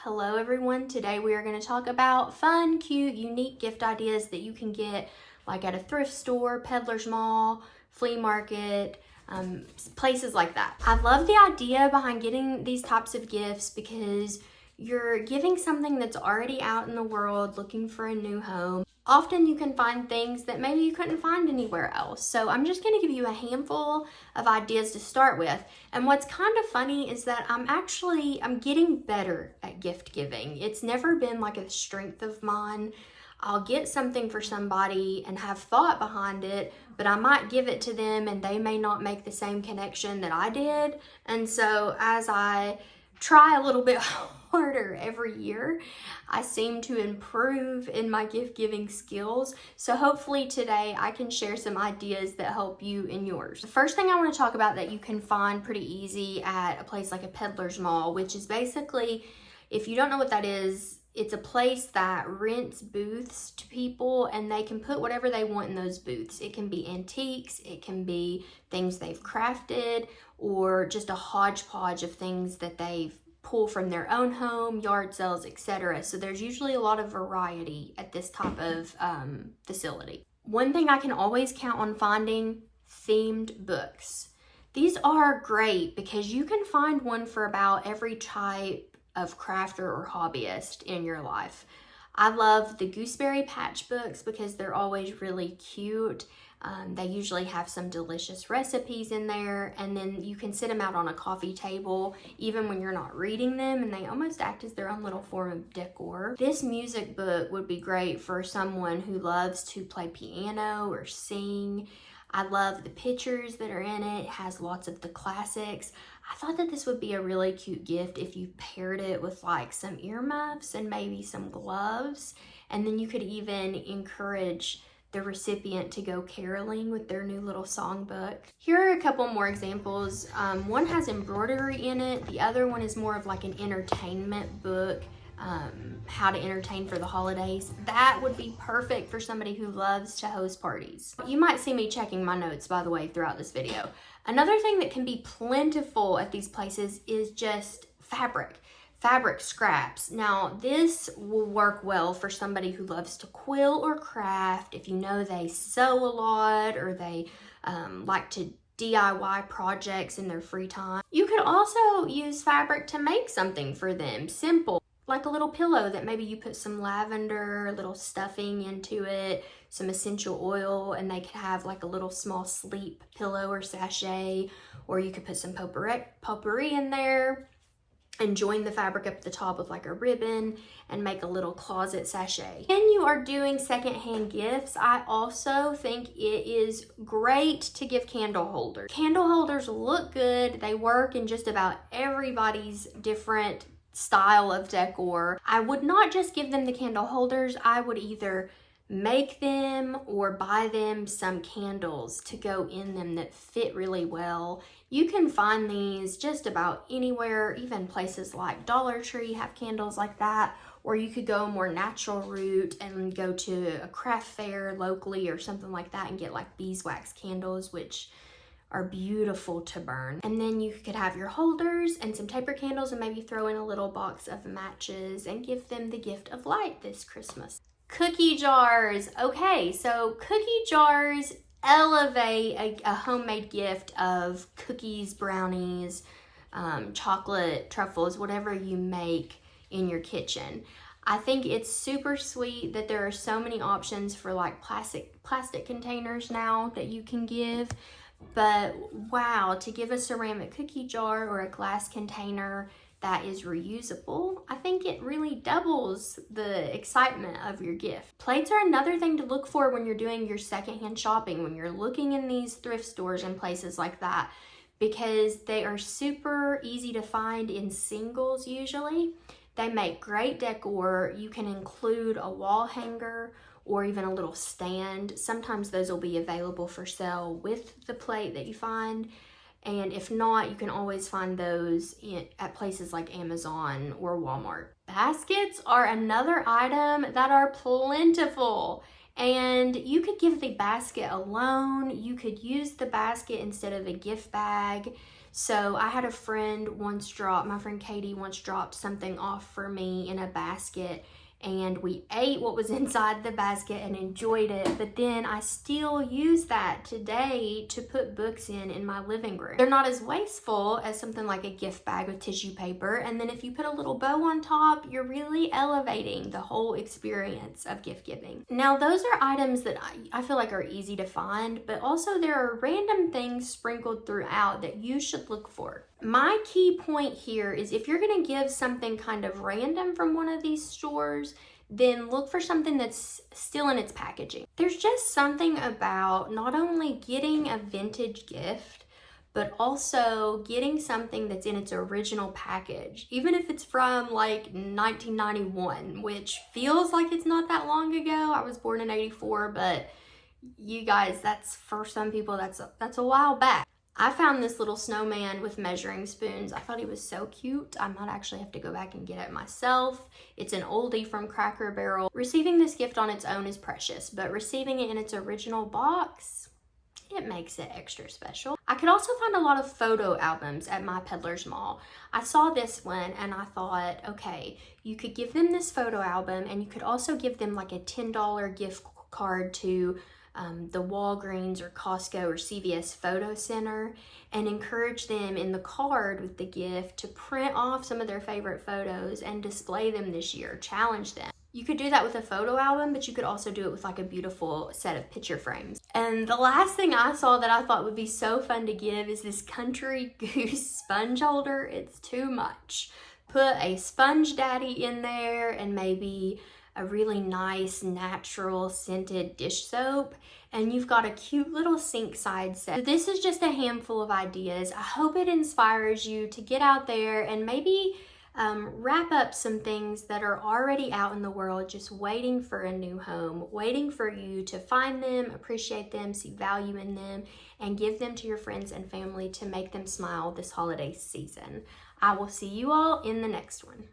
Hello everyone, today we are going to talk about fun, cute, unique gift ideas that you can get like at a thrift store, peddler's mall, flea market, places like that. I love the idea behind getting these types of gifts because you're giving something that's already out in the world looking for a new home. Often you can find things that maybe you couldn't find anywhere else. So I'm just going to give you a handful of ideas to start with. And what's kind of funny is that I'm getting better at gift giving. It's never been like a strength of mine. I'll get something for somebody and have thought behind it, but I might give it to them and they may not make the same connection that I did. And so as I try a little bit harder every year, I seem to improve in my gift giving skills. So hopefully today I can share some ideas that help you in yours. The first thing I want to talk about that you can find pretty easy at a place like a peddler's mall, which is basically, if you don't know what that is, it's a place that rents booths to people and they can put whatever they want in those booths. It can be antiques, it can be things they've crafted, or just a hodgepodge of things that they've pulled from their own home, yard sales, etc. So there's usually a lot of variety at this type of facility. One thing I can always count on finding: themed books. These are great because you can find one for about every type of crafter or hobbyist in your life. I love the gooseberry patch books because they're always really cute. They usually have some delicious recipes in there, and then you can sit them out on a coffee table even when you're not reading them, and they almost act as their own little form of decor. This music book would be great for someone who loves to play piano or sing. I love the pictures that are in it. It has lots of the classics. I thought that this would be a really cute gift if you paired it with like some earmuffs and maybe some gloves. And then you could even encourage the recipient to go caroling with their new little songbook. Here are a couple more examples. One has embroidery in it. The other one is more of like an entertainment book. How to entertain for the holidays. That would be perfect for somebody who loves to host parties. You might see me checking my notes, by the way, throughout this video. Another thing that can be plentiful at these places is just fabric scraps. Now, this will work well for somebody who loves to quill or craft. If you know they sew a lot, or they like to DIY projects in their free time. You could also use fabric to make something for them, simple, like a little pillow that maybe you put some lavender, a little stuffing into it, some essential oil, and they could have like a little small sleep pillow or sachet, or you could put some potpourri in there and join the fabric up at the top with like a ribbon and make a little closet sachet. When you are doing secondhand gifts, I also think it is great to give candle holders. Candle holders look good. They work in just about everybody's different style of decor. I would not just give them the candle holders. I would either make them or buy them some candles to go in them that fit really well. You can find these just about anywhere, even places like Dollar Tree have candles like that, or you could go a more natural route and go to a craft fair locally or something like that and get like beeswax candles, which are beautiful to burn. And then you could have your holders and some taper candles and maybe throw in a little box of matches and give them the gift of light this Christmas. Cookie jars. Okay, so cookie jars elevate a homemade gift of cookies, brownies, chocolate, truffles, whatever you make in your kitchen. I think it's super sweet that there are so many options for like plastic containers now that you can give. But wow, to give a ceramic cookie jar or a glass container that is reusable, I think it really doubles the excitement of your gift. Plates are another thing to look for when you're doing your secondhand shopping, when you're looking in these thrift stores and places like that, because they are super easy to find in singles usually. They make great decor. You can include a wall hanger or even a little stand. Sometimes those will be available for sale with the plate that you find. And if not, you can always find those at places like Amazon or Walmart. Baskets are another item that are plentiful. And you could give the basket alone. You could use the basket instead of a gift bag. So I had a friend once drop, my friend Katie once dropped something off for me in a basket, and we ate what was inside the basket and enjoyed it, but then I still use that today to put books in my living room. They're not as wasteful as something like a gift bag with tissue paper, and then if you put a little bow on top, you're really elevating the whole experience of gift giving. Now those are items that I feel like are easy to find, but also there are random things sprinkled throughout that you should look for. My key point here is if you're going to give something kind of random from one of these stores, then look for something that's still in its packaging. There's just something about not only getting a vintage gift, but also getting something that's in its original package, even if it's from like 1991, which feels like it's not that long ago. I was born in 84, but you guys, that's, for some people, that's a while back. I found this little snowman with measuring spoons. I thought he was so cute. I might actually have to go back and get it myself. It's an oldie from Cracker Barrel. Receiving this gift on its own is precious, but receiving it in its original box, it makes it extra special. I could also find a lot of photo albums at my Peddler's Mall. I saw this one and I thought, okay, you could give them this photo album, and you could also give them like a $10 gift card to the Walgreens or Costco or CVS Photo Center, and encourage them in the card with the gift to print off some of their favorite photos and display them this year. Challenge them. You could do that with a photo album, but you could also do it with like a beautiful set of picture frames. And the last thing I saw that I thought would be so fun to give is this Country Goose sponge holder. It's too much. Put a Sponge Daddy in there and maybe a really nice natural scented dish soap, and you've got a cute little sink side set. So this is just a handful of ideas. I hope it inspires you to get out there and maybe wrap up some things that are already out in the world, just waiting for a new home, waiting for you to find them, appreciate them, see value in them, and give them to your friends and family to make them smile this holiday season. I will see you all in the next one.